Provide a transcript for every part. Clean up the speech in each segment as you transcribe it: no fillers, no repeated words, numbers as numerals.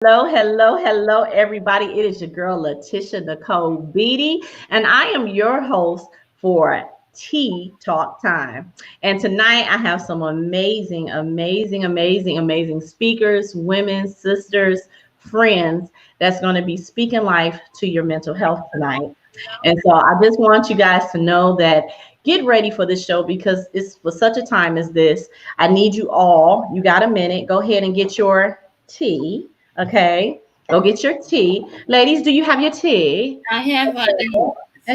Hello, everybody. It is your girl, Laticia Nicole Beatty, and I am your host for Tea Talk Time. And tonight I have some amazing speakers, women, sisters, friends that's going to be speaking life to your mental health tonight. And so I just want you guys to know that get ready for this show because it's for such a time as this. I need you all. You got a minute. Go ahead and get your tea. Okay. Go get your tea. Ladies, do you have your tea? I have I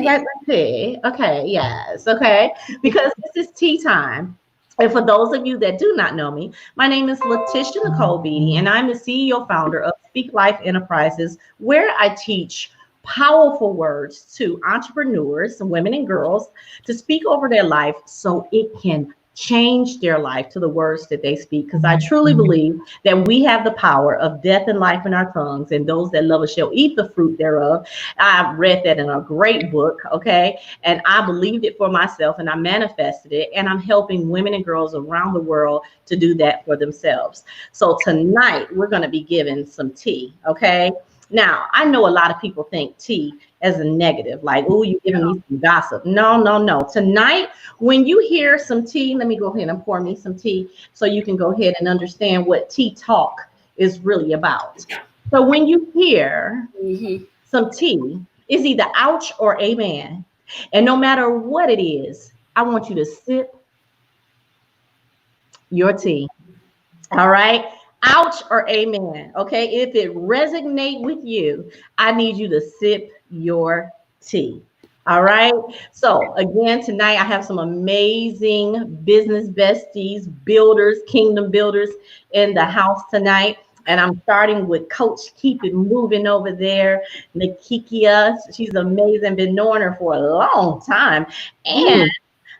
got the tea. Okay. Yes. Okay. Because this is tea time. And for those of you that do not know me, my name is Laticia Nicole Beatty, and I'm the CEO founder of Speak Life Enterprises, where I teach powerful words to entrepreneurs, women and girls, to speak over their life so it can change their life to the words that they speak. Because I truly believe that we have the power of death and life in our tongues, and those that love us shall eat the fruit thereof. I read that in a great book, okay? And I believed it for myself and I manifested it, and I'm helping women and girls around the world to do that for themselves. So tonight we're going to be giving some tea, okay? Now, I know a lot of people think tea as a negative, like, oh, you're giving me some gossip. No. Tonight, when you hear some tea, let me go ahead and pour me some tea so you can go ahead and understand what tea talk is really about. So when you hear some tea, it's either ouch or amen. And no matter what it is, I want you to sip your tea. All right? Ouch or amen. Okay. If it resonate with you, I need you to sip your tea. All right. So again, tonight I have some amazing business besties, builders, kingdom builders in the house tonight. And I'm starting with Coach Keep It Moving over there, Nakikia. She's amazing. Been knowing her for a long time. And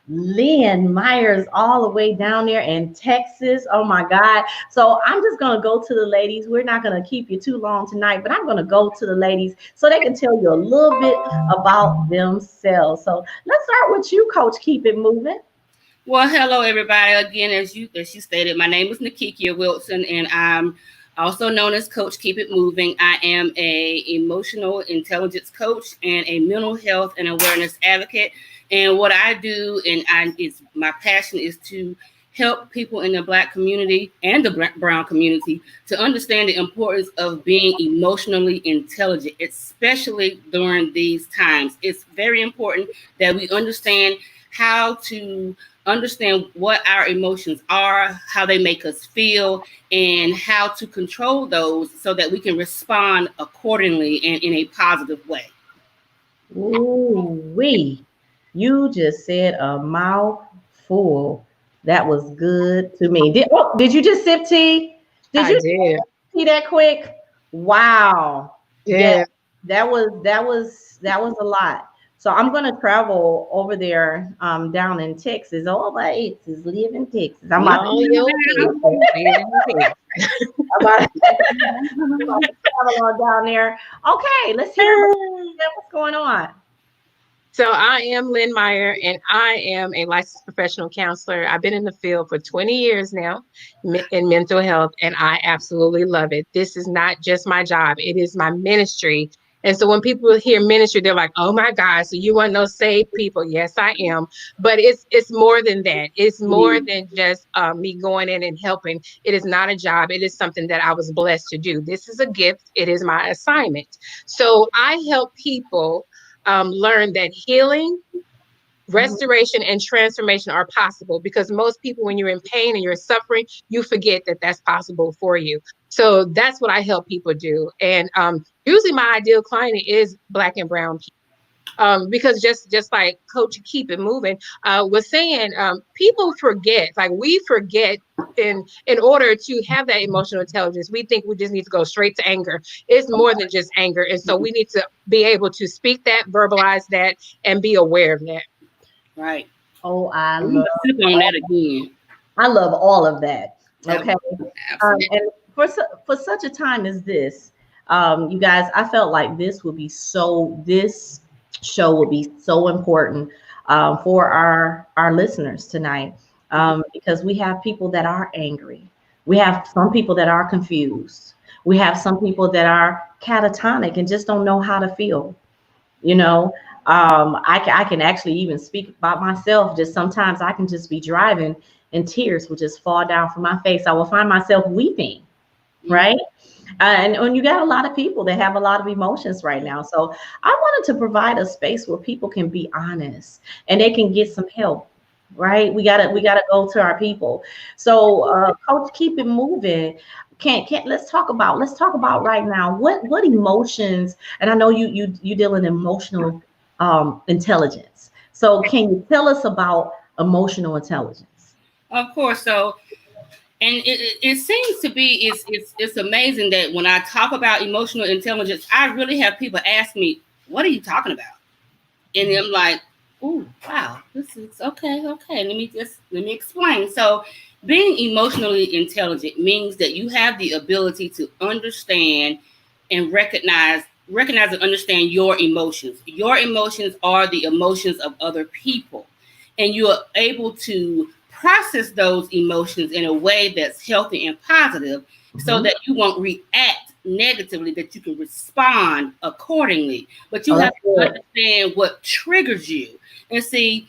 Lynn, Meyer's all the way down there in Texas. Oh my God. So I'm just going to go to the ladies. We're not going to keep you too long tonight, but I'm going to go to the ladies so they can tell you a little bit about themselves. So let's start with you, Coach Keep It Moving. Well, hello everybody. Again, as you stated, my name is Nakikia Wilson, and I'm also known as Coach Keep It Moving. I am a emotional intelligence coach and a mental health and awareness advocate. And what I do, is my passion is to help people in the Black community and the brown community to understand the importance of being emotionally intelligent, especially during these times. It's very important that we understand how to understand what our emotions are, how they make us feel, and how to control those so that we can respond accordingly and in a positive way. Ooh-wee. You just said a mouthful. That was good to me. Did you just sip tea? Did you did. Tea that quick? Wow. Yeah. That was a lot. So I'm gonna travel over there down in Texas. All my exes live in Texas. I'm about to travel on down there. Okay, let's hear what's going on. So I am Lynn Meyer, and I am a licensed professional counselor. I've been in the field for 20 years now in mental health, and I absolutely love it. This is not just my job. It is my ministry. And so when people hear ministry, they're like, oh my God, so you want no saved people? Yes, I am. But it's more than that. It's more than just me going in and helping. It is not a job. It is something that I was blessed to do. This is a gift. It is my assignment. So I help people learn that healing, restoration, and transformation are possible, because most people, when you're in pain and you're suffering, you forget that that's possible for you. So that's what I help people do. And usually my ideal client is Black and brown people. Because just like Coach Keep It Moving was saying, people forget, like we forget in order to have that emotional intelligence, we think we just need to go straight to anger. It's more than just anger. And so we need to be able to speak that, verbalize that, and be aware of that. Right. Oh, I love that again. I love all of that. Okay. Absolutely. And for such a time as this, you guys, I felt like this show will be so important for our listeners tonight, because we have people that are angry. We have some people that are confused. We have some people that are catatonic and just don't know how to feel. You know, I can actually even speak about myself. Just sometimes I can just be driving and tears will just fall down from my face. I will find myself weeping, right? And you got a lot of people that have a lot of emotions right now. So I wanted to provide a space where people can be honest and they can get some help. Right, we gotta go to our people. So, Coach, keep it moving. Can't let's talk about right now. What emotions? And I know you deal in emotional intelligence. So, can you tell us about emotional intelligence? Of course. So, and it seems to be it's amazing that when I talk about emotional intelligence, I really have people ask me, "What are you talking about?" And I'm like, "Oh, wow, this is okay. Okay, let me explain." So, being emotionally intelligent means that you have the ability to understand and recognize and understand your emotions. Your emotions are the emotions of other people, and you are able to process those emotions in a way that's healthy and positive, so that you won't react negatively, that you can respond accordingly. But you Oh, have that's to good. understand what triggers you. And see,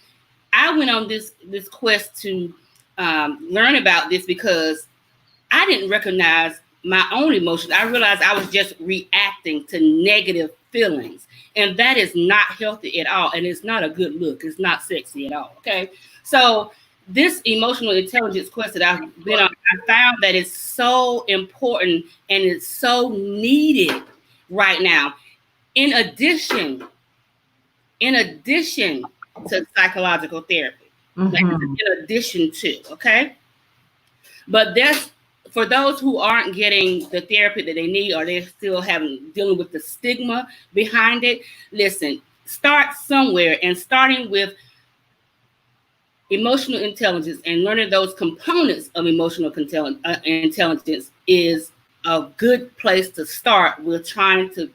I went on this quest to learn about this because I didn't recognize my own emotions. I realized I was just reacting to negative feelings. And that is not healthy at all. And it's not a good look. It's not sexy at all. Okay. So, this emotional intelligence quest that I've been on, I found that it's so important and it's so needed right now. In addition, in addition to psychological therapy, like this is Mm-hmm. in addition to, okay? But that's for those who aren't getting the therapy that they need, or they're still having dealing with the stigma behind it. Listen, start somewhere, and starting with emotional intelligence and learning those components of emotional intelligence is a good place to start with trying to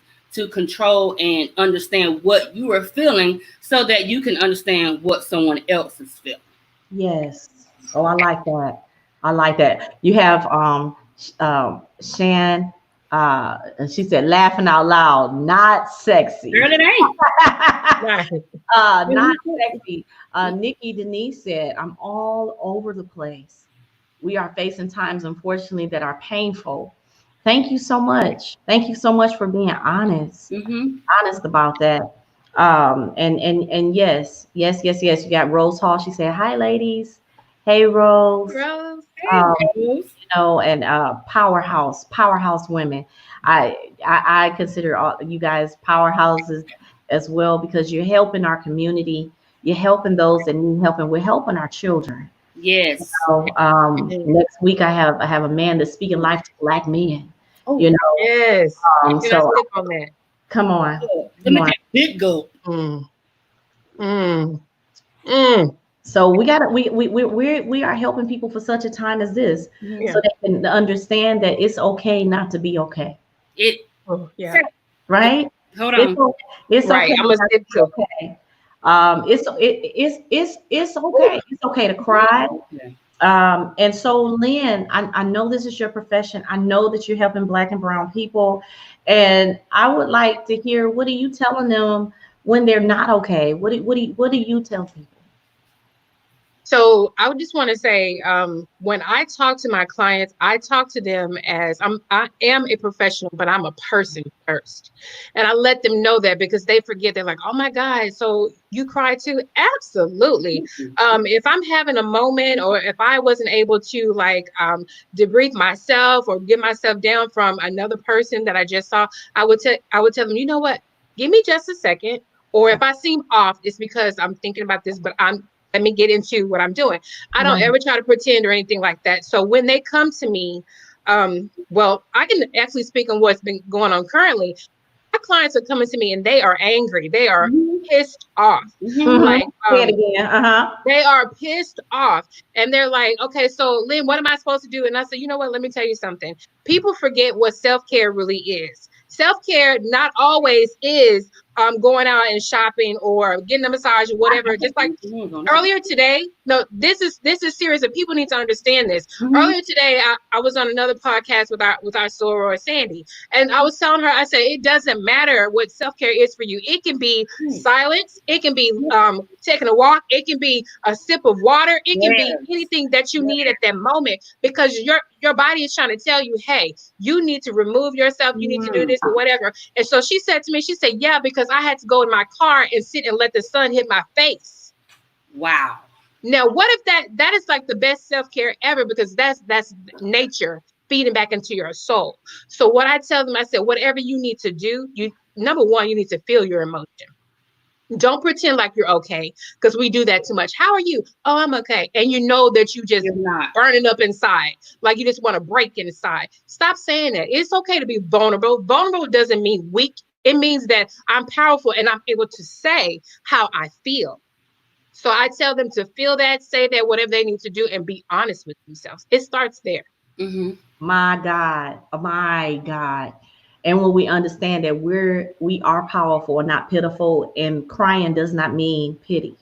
control and understand what you are feeling so that you can understand what someone else is feeling. Yes. Oh, I like that. I like that. You have Shan, and she said laughing out loud, not sexy. Girl, it ain't. Right. Not sexy. Nikki Denise said, I'm all over the place. We are facing times, unfortunately, that are painful. Thank you so much. Thank you so much for being honest, Mm-hmm. honest about that. And yes. You got Rose Hall. She said, "Hi, ladies. Hey, Rose." Rose. Hey, Um, Rose. and powerhouse women. I consider all you guys powerhouses as well because you're helping our community. You're helping those that need help, and we're helping our children. Yes. So next week I have a man that's speaking life to black men. Oh, You know, Yes. You cannot so sip on that. come on, let come me on. take a big gulp. Mm. Mm. Mm. So we got to we are helping people for such a time as this, Yeah. so they can understand that it's okay not to be okay, It. Oh, yeah. right? Hold It's on. it's Right. okay I'm gonna not to sip be too. okay. It's okay. It's okay to cry. Okay. And so, Lynn, I know this is your profession. I know that you're helping Black and Brown people, and I would like to hear what are you telling them when they're not okay? What do you tell people? So I would just want to say, when I talk to my clients, I talk to them as I am a professional, but I'm a person first. And I let them know that because they forget, they're like, oh my God, so you cry too? Absolutely. If I'm having a moment or if I wasn't able to debrief myself or get myself down from another person that I just saw, I would tell them, you know what? Give me just a second. Or if I seem off, it's because I'm thinking about this, but let me get into what I'm doing. I don't Right. ever try to pretend or anything like that. So when they come to me, well, I can actually speak on what's been going on currently. My clients are coming to me and they are angry. They are Mm-hmm. pissed off. Mm-hmm. Like, Say it again. they are pissed off and they're like, okay, so Lynn, what am I supposed to do? And I said, you know what? Let me tell you something. People forget what self-care really is. Self-care not always is going out and shopping or getting a massage or whatever. Just like earlier today, no, this is serious, and people need to understand this. Earlier today, I was on another podcast with our soror Sandy, and I was telling her, I said, it doesn't matter what self-care is for you. It can be silence, it can be taking a walk, it can be a sip of water, it can be anything that you need at that moment, because your body is trying to tell you, hey, you need to remove yourself, you need to do this or whatever. And so she said to me, she said, yeah, because I had to go in my car and sit and let the sun hit my face. Wow. Now, what if that is like the best self-care ever, because that's nature feeding back into your soul. So what I tell them, I said, whatever you need to do, number one, you need to feel your emotion. Don't pretend like you're okay, because we do that too much. How are you? Oh, I'm okay. And you know that you just burning up inside, like you just want to break inside. Stop saying that. It's okay to be vulnerable. Vulnerable doesn't mean weak. It means that I'm powerful and I'm able to say how I feel. So I tell them to feel that, say that, whatever they need to do, and be honest with themselves. It starts there. My God. And when we understand that we are powerful and not pitiful, and crying does not mean pity.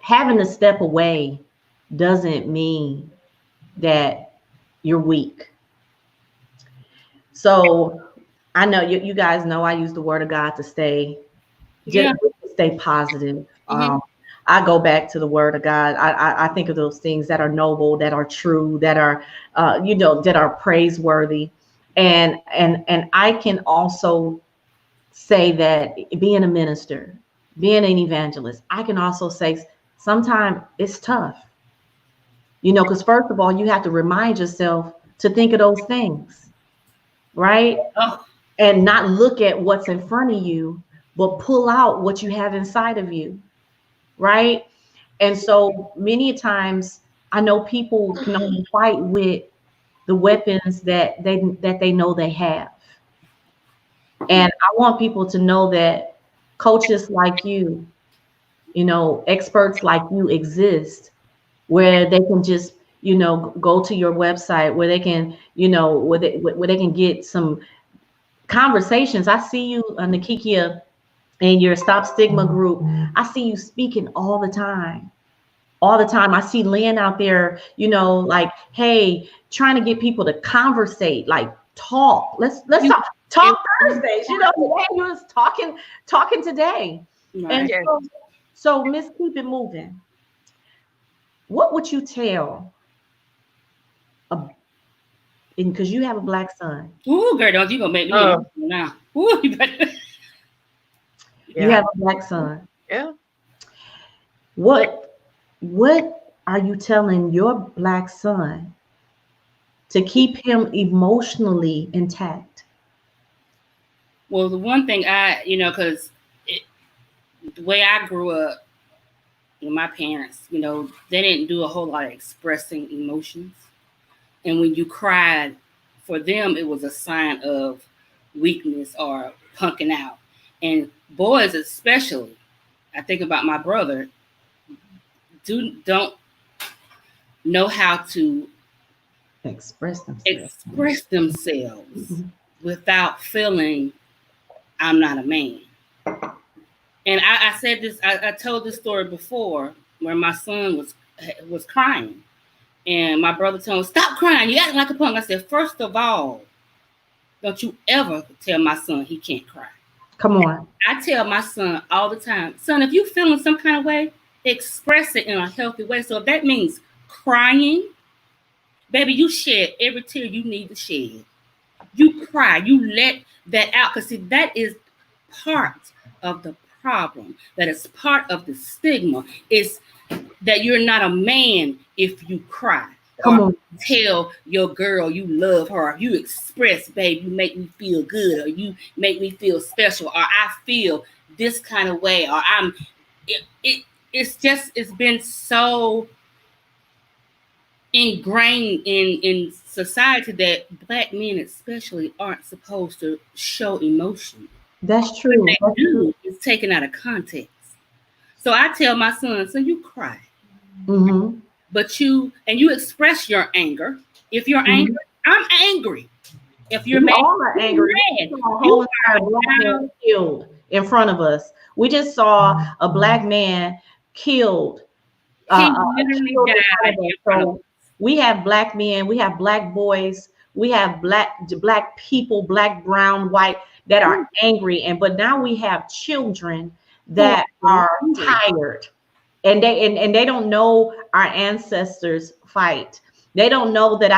Having to step away doesn't mean that you're weak. So I know you guys know I use the word of God to stay positive. I go back to the word of God. I think of those things that are noble, that are true, that are that are praiseworthy. And I can also say that being a minister, being an evangelist, I can also say sometimes it's tough, because first of all, you have to remind yourself to think of those things, right? And not look at what's in front of you, but pull out what you have inside of you, right? And so many times I know people can only fight with the weapons that they know they have. And I want people to know that coaches like you, experts like you exist, where they can just, go to your website, where they can, where they can get some conversations. I see you, Nakikia, in your Stop Stigma group. I see you speaking all the time. I see Lynn out there, like, hey, trying to get people to conversate, like talk. Let's talk Thursdays. Today you was talking today. Right. And so Miss Keep It Moving, what would you tell because you have a Black son? Ooh, girl, don't you gonna make me now? Ooh, you have a Black son. Yeah. What are you telling your Black son to keep him emotionally intact? Well, the one thing because the way I grew up, my parents, they didn't do a whole lot of expressing emotions. And when you cried, for them, it was a sign of weakness or punking out. And boys especially, I think about my brother, don't know how to express themselves without feeling I'm not a man. And I said this, I told this story before, where my son was crying, and my brother told him, stop crying, you acting like a punk. I said, first of all, don't you ever tell my son he can't cry. Come on. I tell my son all the time, son, if you're feeling some kind of way, express it in a healthy way. So if that means crying, baby, you shed every tear you need to shed. You cry, you let that out. Because see, that is part of the problem. That is part of the stigma, is that you're not a man if you cry. Come on. Tell your girl you love her. You express, babe, you make me feel good, or you make me feel special, or I feel this kind of way, or it's been so ingrained in society that Black men especially aren't supposed to show emotion. That's true. What they do is taken out of context. So I tell my son, you cry. But you express your anger. If you're angry, I'm angry. If you're We mad, all are angry. We mad. saw a You whole are entire black man down. killed in front of us. We just saw a black man killed. He Killed literally in died front of us. in front of us. So we have black men, we have black boys, we have black people, black, brown, white that are angry, but now we have children that are tired, and they don't know our ancestors fight. They don't know that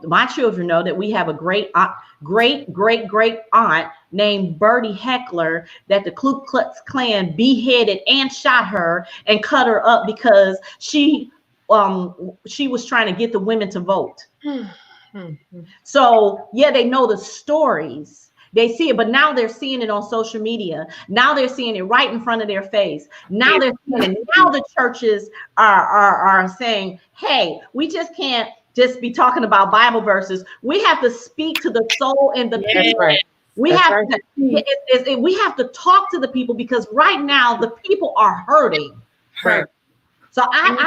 my children know that we have a great aunt, great aunt named Bertie Heckler, that the Ku Klux Klan beheaded and shot her and cut her up because she was trying to get the women to vote. So yeah, they know the stories. They see it, but now they're seeing it on social media. Now they're seeing it right in front of their face. Now they're seeing it. Now the churches are saying, hey, we just can't just be talking about Bible verses. We have to speak to the soul and the people. Right. We have to talk to the people, because right now the people are hurting. Hurt. So I'm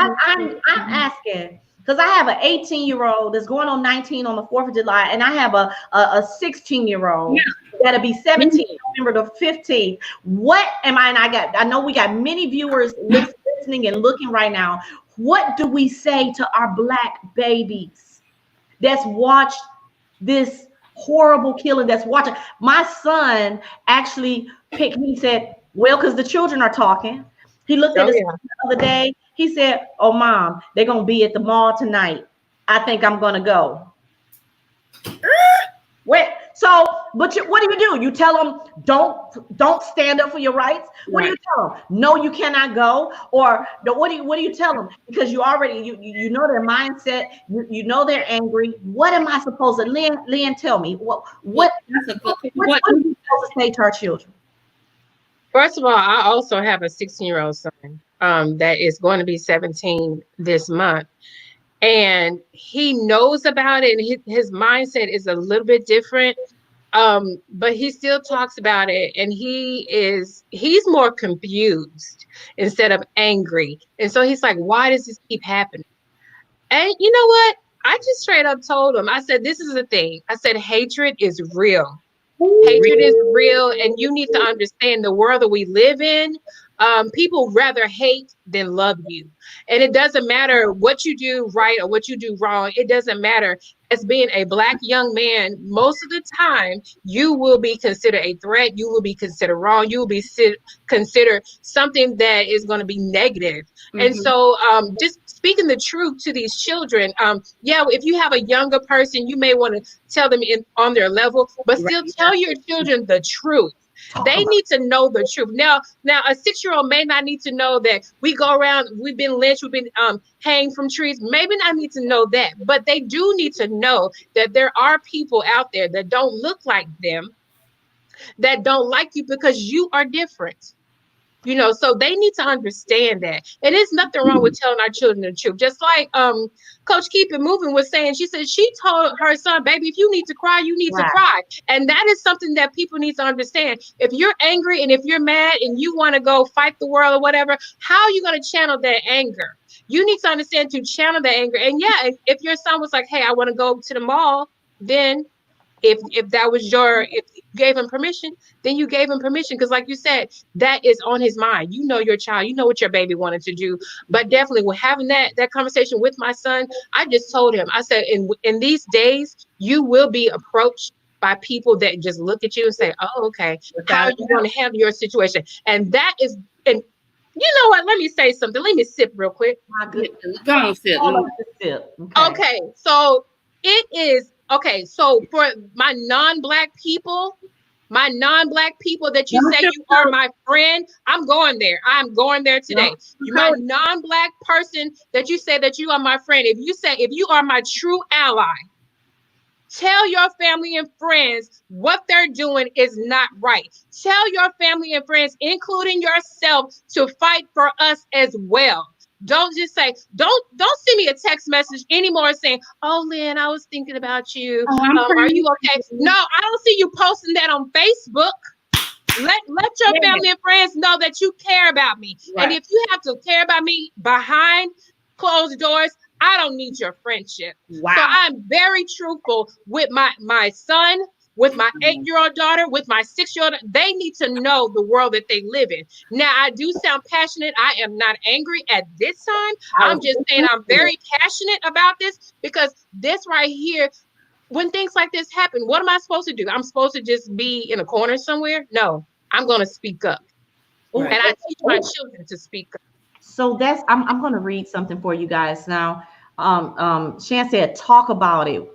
asking, because I have an 18-year-old that's going on 19 on the 4th of July, and I have a 16-year-old that'll be 17 November the 15th. What am I? And I know we got many viewers listening and looking right now. What do we say to our black babies that's watched this horrible killing, that's watching? My son actually picked, he said, well, because the children are talking. He looked at us the other day. He said, oh, Mom, they're going to be at the mall tonight. I think I'm going to go. Wait, so, but what do? You tell them, don't stand up for your rights. What do you tell them? No, you cannot go. Or what do you tell them? Because you already, you know their mindset. You know they're angry. What am I supposed to, Lynn, tell me, what are you supposed to say to our children? First of all, I also have a 16-year-old son that is going to be 17 this month. And he knows about it, and his mindset is a little bit different. But he still talks about it, and he's more confused instead of angry. And so he's like, why does this keep happening? And you know what? I just straight up told him, I said, this is the thing. I said, hatred is real. Hatred is real, and you need to understand the world that we live in. People rather hate than love you. And it doesn't matter what you do right or what you do wrong. It doesn't matter. As being a black young man, most of the time, you will be considered a threat. You will be considered wrong. You will be considered something that is going to be negative. And so just speaking the truth to these children, if you have a younger person, you may want to tell them on their level, but still tell your children the truth. They need to know the truth. Now, a 6-year-old may not need to know that we go around, we've been lynched, we've been hanged from trees. Maybe not need to know that, but they do need to know that there are people out there that don't look like them, that don't like you because you are different. You know, so they need to understand that. And there's nothing wrong with telling our children the truth. Just like Coach Keep It Moving was saying, she said she told her son, baby, if you need to cry, you need to cry. And that is something that people need to understand. If you're angry and if you're mad and you want to go fight the world or whatever, how are you going to channel that anger? You need to understand to channel that anger. And yeah, if your son was like, hey, I want to go to the mall, then if that was if you gave him permission, then you gave him permission. Because like you said, that is on his mind. You know your child, you know what your baby wanted to do. But definitely with having that conversation with my son, I just told him, I said, in these days, you will be approached by people that just look at you and say, oh, okay, how are you going to handle your situation? And that is, and you know what? Let me say something. Let me sip real quick. Go on, sip. Okay, so it is, okay, so for my non-black people that you say you are my friend, I'm going there. I'm going there today. You my non-black person that you say that you are my friend. If you are my true ally, tell your family and friends what they're doing is not right. Tell your family and friends, including yourself, to fight for us as well. Don't just say, don't send me a text message anymore saying, oh, Lynn, I was thinking about you. Are you okay? No, I don't see you posting that on Facebook. Let your family and friends know that you care about me. Right. And if you have to care about me behind closed doors, I don't need your friendship. Wow. So I'm very truthful with my son, with my 8-year-old daughter, with my 6-year-old. They need to know the world that they live in. Now, I do sound passionate. I am not angry at this time. I'm just saying I'm very passionate about this, because this right here, when things like this happen, what am I supposed to do? I'm supposed to just be in a corner somewhere? No, I'm going to speak up. Right. And I teach my children to speak up. So that's I'm going to read something for you guys now. Shan said, talk about it.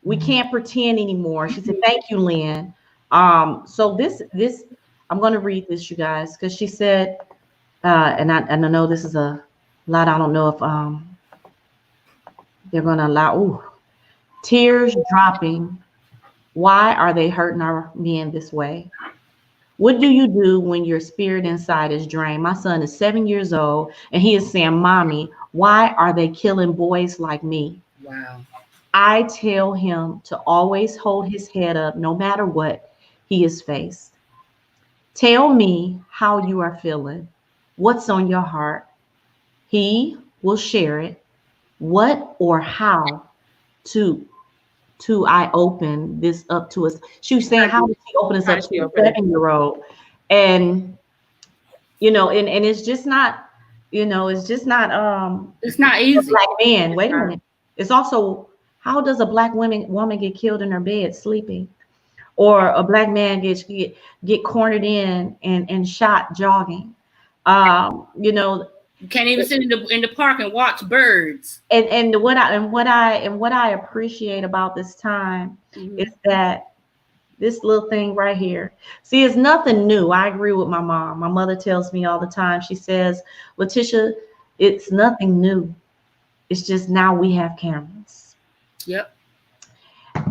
We can't pretend anymore. She said, thank you, Lynn. So this I'm going to read this, you guys, because she said, and I know this is a lot. I don't know if they're going to allow. Ooh, tears dropping. Why are they hurting our men this way? What do you do when your spirit inside is drained? My son is 7 years old and he is saying, Mommy, why are they killing boys like me? Wow. I tell him to always hold his head up no matter what he is faced. Tell me how you are feeling. What's on your heart? He will share it. What or how to I open this up to us. She was saying, how did she open this up to a 7-year-old? And and it's just not, it's just not it's not easy. Black man. Wait a minute. It's also, how does a Black woman get killed in her bed sleeping? Or a Black man get cornered in and shot jogging? You can't even sit in the park and watch birds. And what I appreciate about this time is that this little thing right here. See, it's nothing new. I agree with my mom. My mother tells me all the time. She says, Laticia, it's nothing new. It's just now we have cameras. Yep.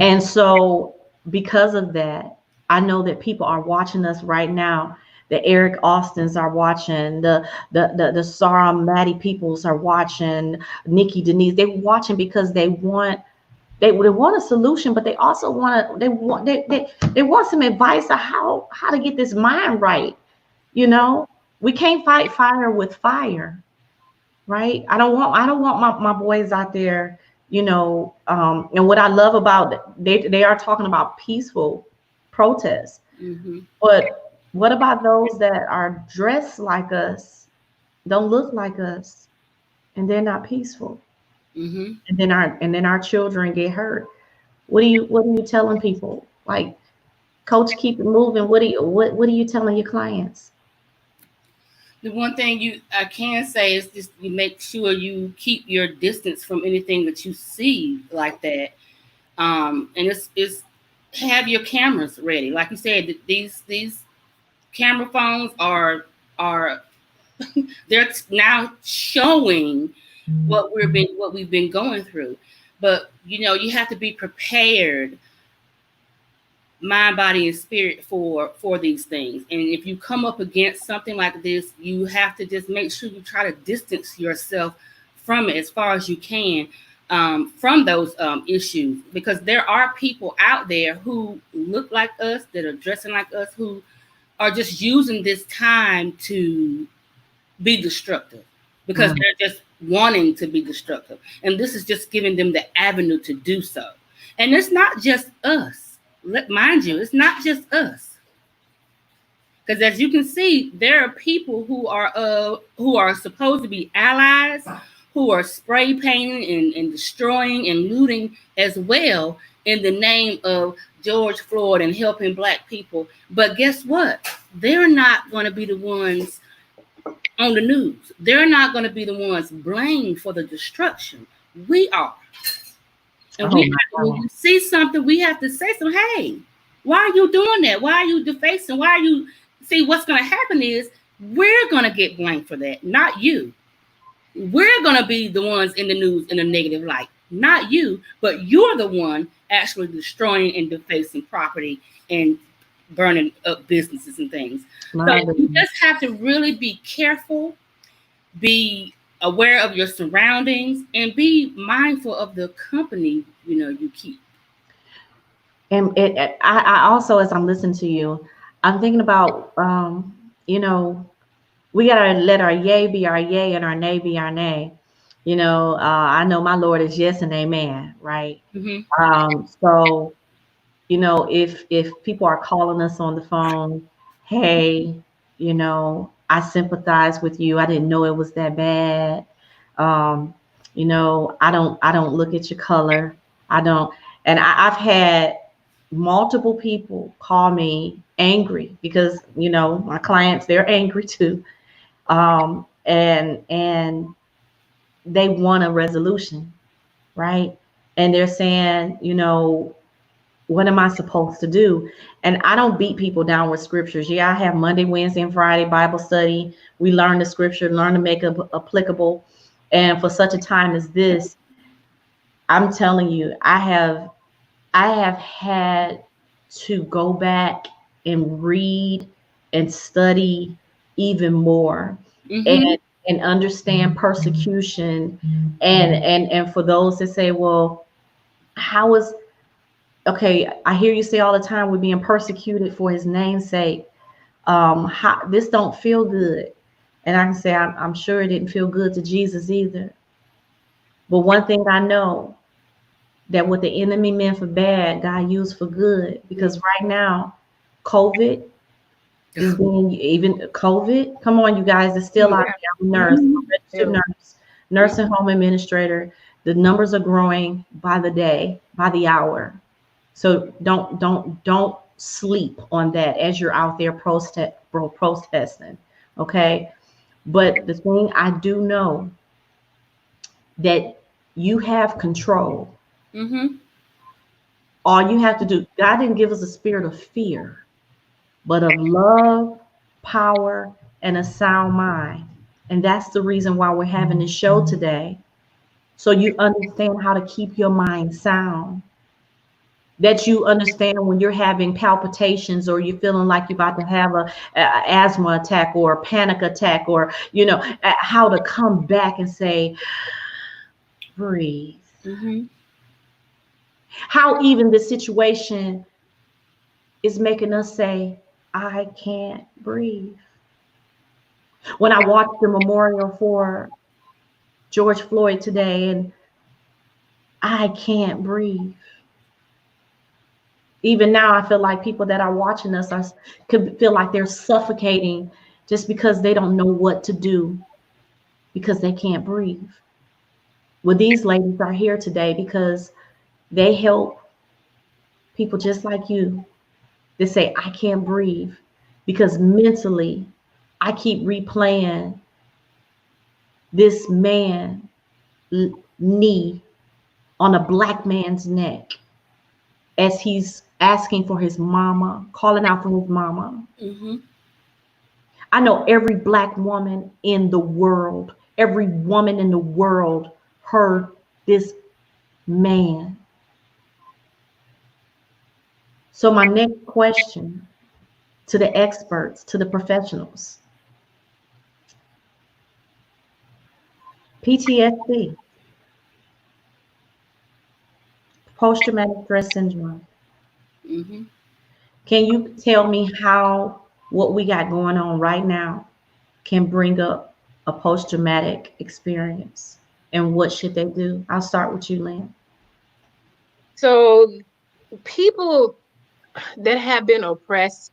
And so because of that, I know that people are watching us right now. The Eric Austins are watching, the Sarah Maddie Peoples are watching, Nikki Denise. They're watching because they want a solution, but they also want some advice on how to get this mind right. We can't fight fire with fire, right? I don't want my boys out there, and what I love about they are talking about peaceful protests, but what about those that are dressed like us, don't look like us, and they're not peaceful? And then our children get hurt. What are you telling people? Like, Coach, keep it moving. What are you telling your clients? The one thing I can say is just you make sure you keep your distance from anything that you see like that. And it's have your cameras ready. Like you said, these camera phones are they're now showing what we've been going through. But you have to be prepared, mind, body, and spirit for these things. And if you come up against something like this, you have to just make sure you try to distance yourself from it as far as you can, from those issues, because there are people out there who look like us, that are dressing like us, who are just using this time to be destructive, because they're just wanting to be destructive. And this is just giving them the avenue to do so. And it's not just us. Mind you, it's not just us. Because as you can see, there are people who are supposed to be allies, who are spray painting and destroying and looting as well in the name of George Floyd and helping Black people. But guess what? They're not going to be the ones on the news. They're not going to be the ones blamed for the destruction. We are. And when you see something, we have to say something. Hey, why are you doing that? Why are you defacing? Why are you... See, what's going to happen is we're going to get blamed for that, not you. We're going to be the ones in the news in a negative light, not you, but you're the one actually destroying and defacing property and burning up businesses and things. So you just have to really be careful, be aware of your surroundings, and be mindful of the company you keep. And I also, as I'm listening to you, I'm thinking about we gotta let our yay be our yay and our nay be our nay. I know my Lord is yes and amen, right? Mm-hmm. So, if people are calling us on the phone, hey, I sympathize with you. I didn't know it was that bad. Um, I don't look at your color. I don't, and I've had multiple people call me angry because my clients, they're angry too. And they want a resolution, right? And they're saying, what am I supposed to do? And I don't beat people down with scriptures. Yeah, I have Monday, Wednesday, and Friday Bible study. We learn the scripture, learn to make it applicable. And for such a time as this, I'm telling you, I have had to go back and read and study even more, Mm-hmm. and understand persecution. And for those that say, well, how is okay, I hear you say all the time, we're being persecuted for his name's sake. This don't feel good. And I can say, I'm sure it didn't feel good to Jesus either. But one thing I know, that what the enemy meant for bad, God used for good. Because right now, COVID is being, even COVID, come on, you guys, it's still out there. I'm a nurse, I'm a registered nurse, nursing home administrator. The numbers are growing by the day, by the hour. So don't sleep on that as you're out there protesting. Okay. But the thing I do know, that you have control. Mm-hmm. All you have to do, God didn't give us a spirit of fear, but of love, power, and a sound mind. And that's the reason why we're having this show today. So you understand how to keep your mind sound. That you understand when you're having palpitations, or you're feeling like you're about to have a asthma attack or a panic attack, or how to come back and say, breathe. Mm-hmm. How even the situation is making us say, I can't breathe. When I watched the memorial for George Floyd today, and I can't breathe. Even now, I feel like people that are watching us could feel like they're suffocating just because they don't know what to do, because they can't breathe. Well, these ladies are here today because they help people just like you that say, I can't breathe, because mentally I keep replaying this man knee on a black man's neck as he's asking for his mama, calling out for his mama. Mm-hmm. I know every black woman in the world, every woman in the world heard this man. So my next question to the experts, to the professionals, PTSD, post-traumatic stress syndrome. Mm-hmm. Can you tell me how what we got going on right now can bring up a post-traumatic experience, and what should they do? I'll start with you, Lynn. So people that have been oppressed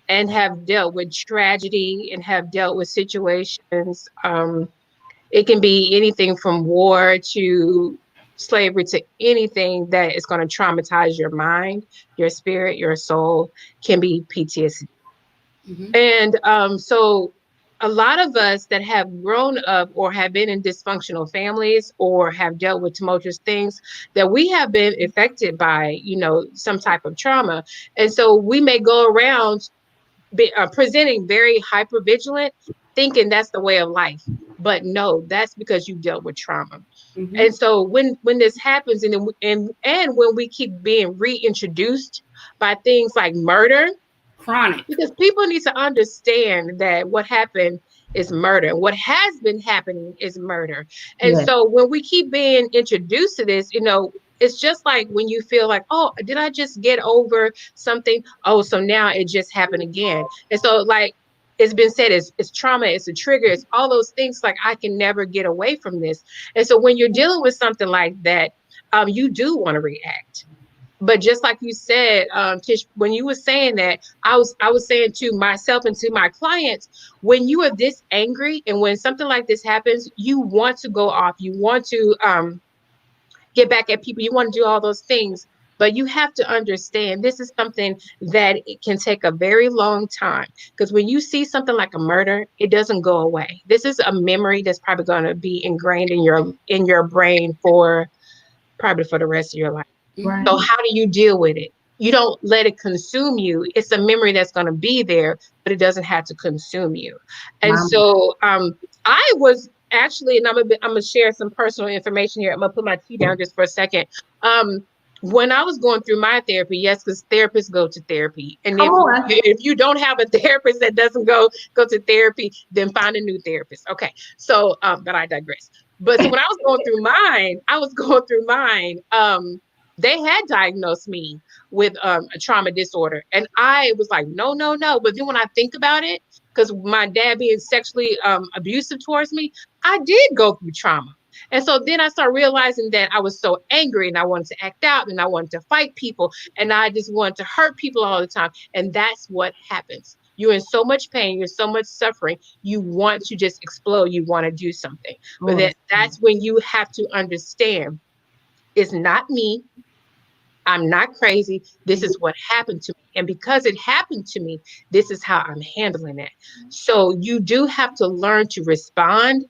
and have dealt with tragedy and have dealt with situations, it can be anything from war to slavery, to anything that is going to traumatize your mind, your spirit, your soul, can be PTSD. Mm-hmm. And so a lot of us that have grown up or have been in dysfunctional families or have dealt with tumultuous things, that we have been affected by, some type of trauma. And so we may go around presenting very hyper vigilant, thinking that's the way of life. But no, that's because you dealt with trauma. Mm-hmm. And so when this happens, and when we keep being reintroduced by things like murder, Chronic. because people need to understand that what happened is murder. What has been happening is murder. And Yes. so when we keep being introduced to this, it's just like when you feel like, oh, did I just get over something? Oh, so now it just happened again. And so, like, it's been said it's trauma, it's a trigger, it's all those things. Like, I can never get away from this. And so when you're dealing with something like that, you do want to react. But just like you said, Tish, when you were saying that, I was saying to myself and to my clients, when you are this angry and when something like this happens, you want to go off, you want to get back at people, you want to do all those things. But you have to understand, this is something that it can take a very long time. Because when you see something like a murder, it doesn't go away. This is a memory that's probably going to be ingrained in your brain for probably for the rest of your life. Right. So how do you deal with it? You don't let it consume you. It's a memory that's going to be there, but it doesn't have to consume you. And so I was actually, and I'm gonna share some personal information here. I'm gonna put my tea down just for a second. When I was going through my therapy, yes, because therapists go to therapy, and if you don't have a therapist that doesn't go to therapy, then find a new therapist. Okay, so but I digress. But so when I was going through mine, they had diagnosed me with a trauma disorder, and I was like, no. But then when I think about it, because my dad being sexually abusive towards me, I did go through trauma. And so then I started realizing that I was so angry and I wanted to act out and I wanted to fight people and I just wanted to hurt people all the time. And that's what happens. You're in so much pain, you're in so much suffering, you want to just explode, you want to do something. But that's when you have to understand, it's not me. I'm not crazy. This is what happened to me. And because it happened to me, this is how I'm handling it. So you do have to learn to respond,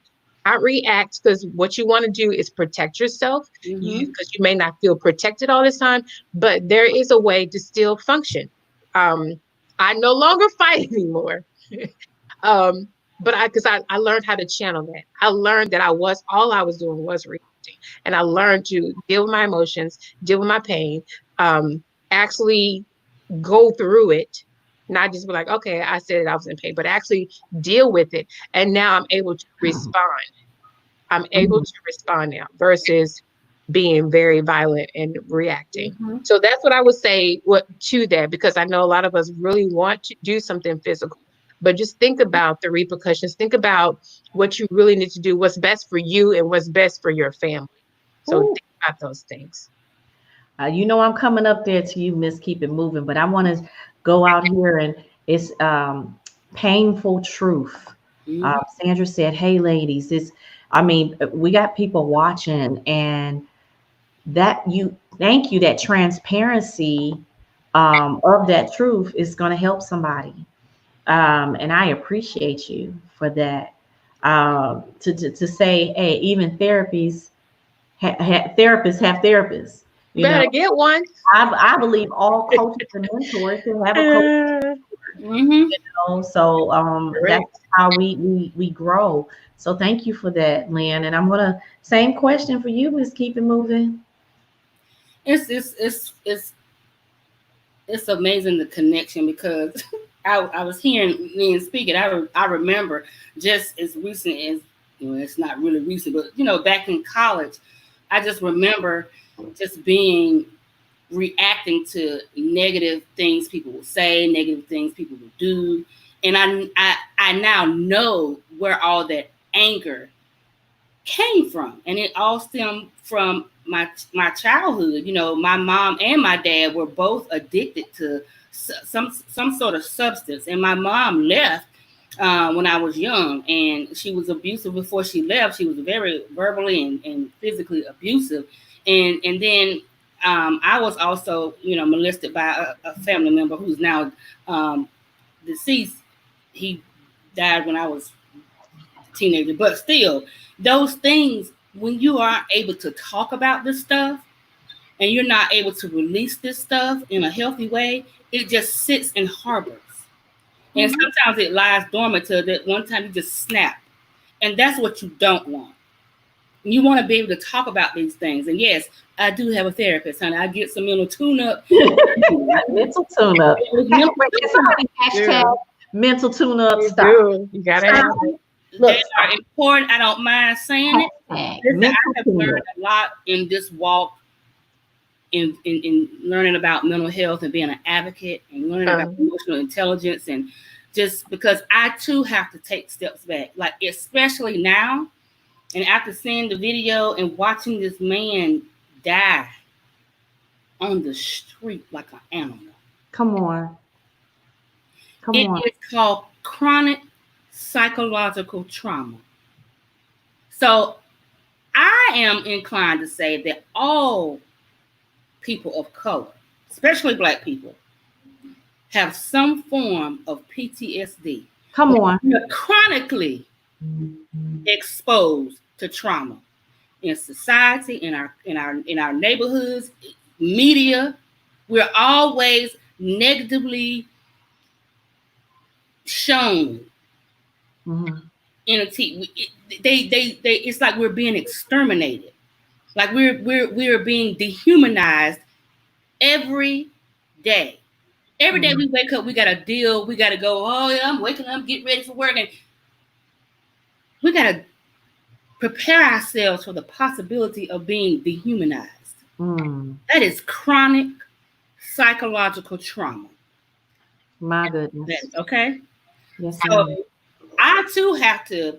not react, because what you want to do is protect yourself, because you may not feel protected all this time, but there is a way to still function. I no longer fight anymore. But I learned how to channel that. I learned that all I was doing was reacting. And I learned to deal with my emotions, deal with my pain, actually go through it, not just be like, okay, I said it, I was in pain, but actually deal with it. And now I'm able to respond. I'm able to respond now versus being very violent and reacting. So that's what I would say to that, because I know a lot of us really want to do something physical. But just think about the repercussions. Think about what you really need to do, what's best for you and what's best for your family. So think about those things. I'm coming up there to you, Miss Keep It Moving, but I want to go out here and it's painful truth. Sandra said, hey, ladies, we got people watching and thank you, that transparency of that truth is going to help somebody. And I appreciate you for that. To say, hey, even therapists have therapists. You better get one. I believe all coaches and mentors should have a coach. So that's how we grow. So thank you for that, Lynn. And I'm gonna same question for you, Miss Keep It Moving. It's amazing, the connection, because I was hearing Lynn speaking. I remember just as recent as, it's not really recent, but back in college, I just remember just reacting to negative things people will say, negative things people will do. And I now know where all that anger came from. And it all stemmed from my childhood. My mom and my dad were both addicted to some sort of substance. And my mom left when I was young, and she was abusive before she left. She was very verbally and physically abusive. And then I was also, molested by a family member who's now deceased. He died when I was a teenager, but still, those things, when you aren't able to talk about this stuff and you're not able to release this stuff in a healthy way, it just sits and harbors. And sometimes it lies dormant till that one time you just snap. And that's what you don't want. You want to be able to talk about these things. And yes, I do have a therapist, honey. I get some mental tune-up. Mental tune-up. Hashtag mental tune-up stuff. You gotta have it. They are important. I don't mind saying it. I have learned a lot in this walk, in learning about mental health and being an advocate and learning about emotional intelligence and just because I too have to take steps back, like especially now, and after seeing the video and watching this man die on the street like an animal. Come on. It is called chronic psychological trauma. So I am inclined to say that all people of color, especially Black people, have some form of PTSD. Come on. We're chronically exposed to trauma in society, in our neighborhoods, media. We're always negatively shown in a TV. It's like we're being exterminated, like we're being dehumanized every day. Every day we wake up, we got to deal. We got to go. Oh yeah, I'm waking up, get ready for work, and we got to prepare ourselves for the possibility of being dehumanized. That is chronic psychological trauma. My goodness. Okay. Yes. So I too have to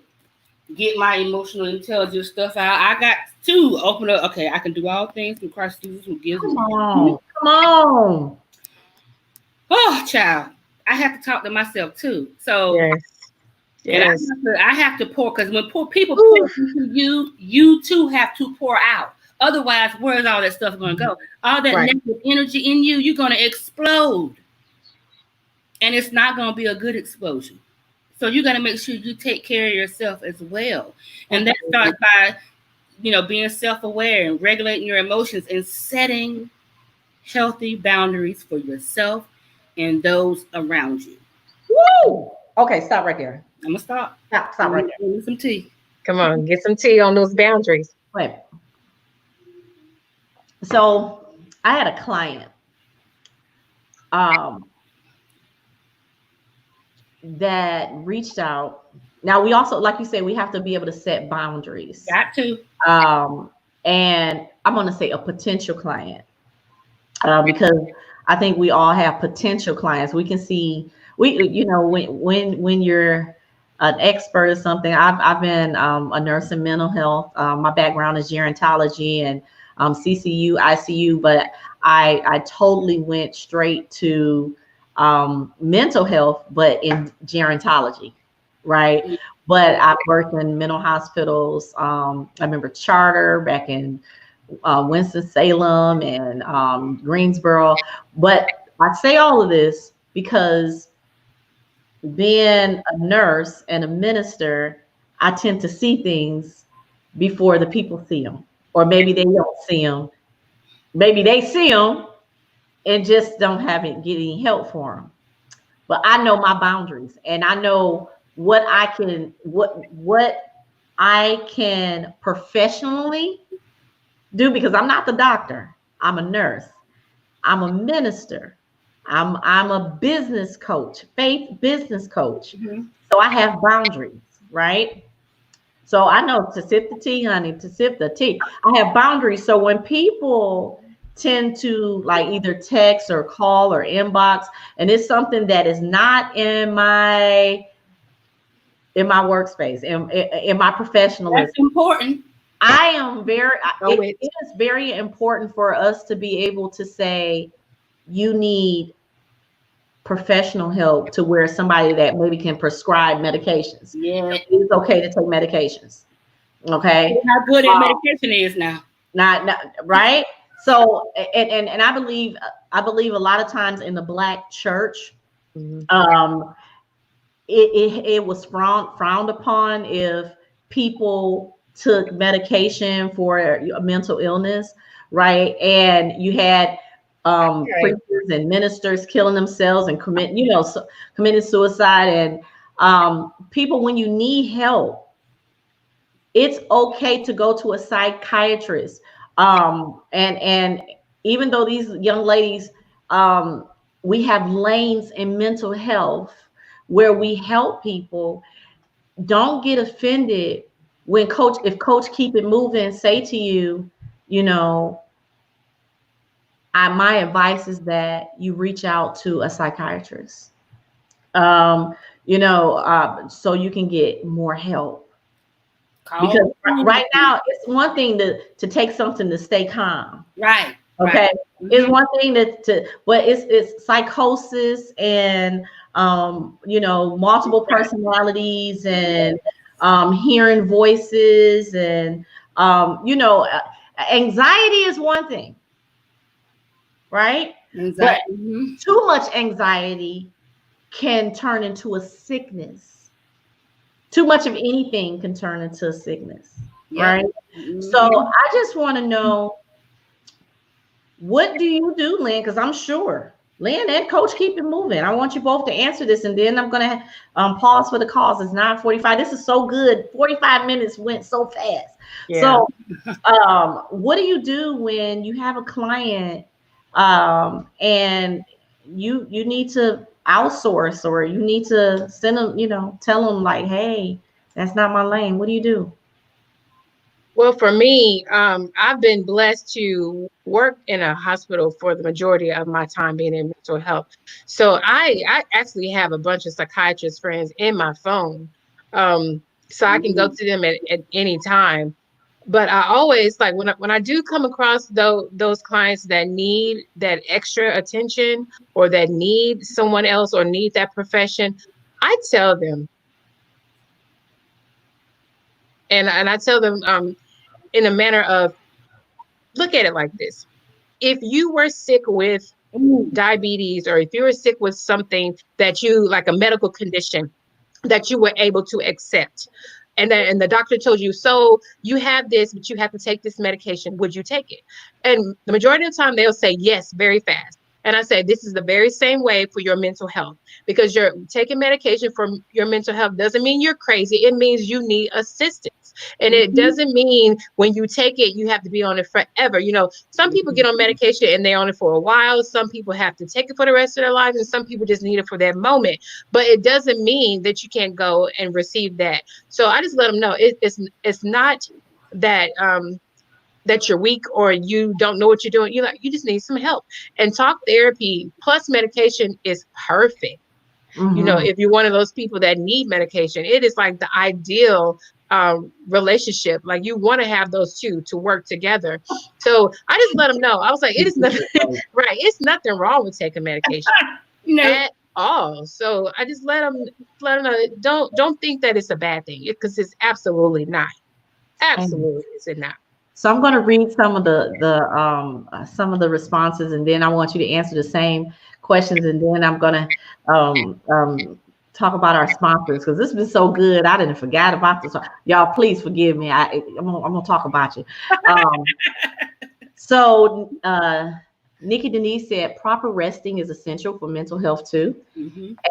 get my emotional intelligence stuff out. I got to open up. Okay, I can do all things through Christ Jesus who gives me. Come on. Oh, child, I have to talk to myself too. So yes. And I have to pour, because when people pour into you, you too have to pour out. Otherwise, where's all that stuff going to go? All that negative energy in you, you're going to explode. And it's not going to be a good explosion. So you got to make sure you take care of yourself as well. And that starts by, being self-aware and regulating your emotions and setting healthy boundaries for yourself and those around you. Woo! Okay, stop right there. I'm gonna stop. Stop right there. Get some tea. Come on, get some tea on those boundaries. Wait. So I had a client that reached out. Now we also, like you said, we have to be able to set boundaries. Got to. And I'm gonna say a potential client, because I think we all have potential clients. We can see, when you're an expert or something. I've been a nurse in mental health. My background is gerontology and CCU, ICU, but I totally went straight to mental health, but in gerontology, right? But I've worked in mental hospitals. I remember Charter back in Winston-Salem and Greensboro. But I say all of this because being a nurse and a minister, I tend to see things before the people see them, or maybe they don't see them. Maybe they see them and just don't have it getting help for them. But I know my boundaries, and I know what I can professionally do, because I'm not the doctor. I'm a nurse. I'm a minister. I'm a business coach, faith business coach. So I have boundaries, right? So I know to sip the tea, honey, to sip the tea. I have boundaries. So when people tend to like either text or call or inbox, and it's something that is not in my workspace, in my professionalism. That's important. It is very important for us to be able to say, you need professional help, to where somebody that maybe can prescribe medications. Yeah, it's okay to take medications. Okay, how good at medication is now. Not right. So and I believe a lot of times in the Black church, it was frowned upon if people took medication for a mental illness, right? And you had preachers and ministers killing themselves and committing suicide. And people, when you need help, it's okay to go to a psychiatrist. And even though these young ladies, we have lanes in mental health where we help people, don't get offended when if Coach Keep It Moving say to you, my advice is that you reach out to a psychiatrist. So you can get more help. Call Because right now it's one thing to take something to stay calm. Right. Okay. Right. It's one thing but it's psychosis and multiple personalities and hearing voices and anxiety is one thing, right? Anxiety. But too much anxiety can turn into a sickness. Too much of anything can turn into a sickness, right? So I just want to know, what do you do, Lynn? Because I'm sure Lynn and Coach Keep It Moving, I want you both to answer this, and then I'm going to pause for the calls. It's 9:45. This is so good. 45 minutes went so fast. Yeah. So what do you do when you have a client and you need to outsource, or you need to send them, tell them like, hey, that's not my lane? What do you do? Well, for me, I've been blessed to work in a hospital for the majority of my time being in mental health. So I actually have a bunch of psychiatrist friends in my phone. So I can go to them at any time. But I always, like, when I do come across those clients that need that extra attention, or that need someone else, or need that profession, I tell them. And I tell them in a manner of, look at it like this. If you were sick with diabetes, or if you were sick with something that you, like a medical condition that you were able to accept, and the doctor told you, so you have this, but you have to take this medication, would you take it? And the majority of the time they'll say yes, very fast. And I say, this is the very same way for your mental health, because you're taking medication for your mental health doesn't mean you're crazy. It means you need assistance. And it doesn't mean when you take it, you have to be on it forever. Some people get on medication and they're on it for a while. Some people have to take it for the rest of their lives, and some people just need it for that moment. But it doesn't mean that you can't go and receive that. So I just let them know it's not that that you're weak or you don't know what you're doing. You just need some help. And talk therapy plus medication is perfect. If you're one of those people that need medication, it is like the ideal relationship. Like, you want to have those two to work together. So I just let them know. I was like, it is nothing right. It's nothing wrong with taking medication at all. So I just let them know, don't think that it's a bad thing, because it's absolutely not. Absolutely, it's not. So I'm going to read some of the responses, and then I want you to answer the same questions, and then I'm going to talk about our sponsors, because this has been so good. I didn't forget about this. Y'all, please forgive me. I'm gonna talk about you. So Nikki Denise said proper resting is essential for mental health too.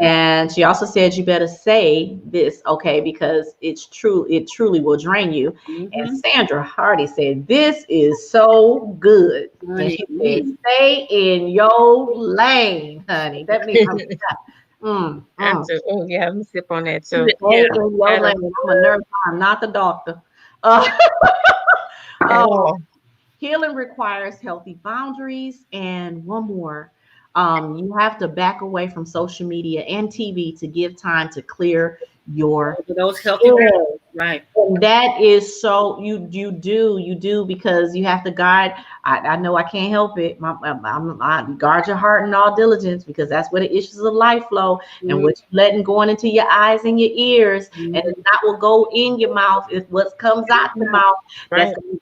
And she also said you better say this, okay, because it truly will drain you. And Sandra Hardy said this is so good. And she said, stay in your lane, honey. That means Oh yeah, let me sip on that too. Stay in your lane. I'm a nurse, I'm not the doctor. Healing requires healthy boundaries. And one more, you have to back away from social media and TV to give time to clear your those healthy boundaries, right? And that is so you do because you have to guide. I know I can't help it. I guard your heart in all diligence, because that's where the issues of life flow, and what you're letting going into your eyes and your ears, and it's not what go in your mouth. It's what comes out the mouth. Right. That's going to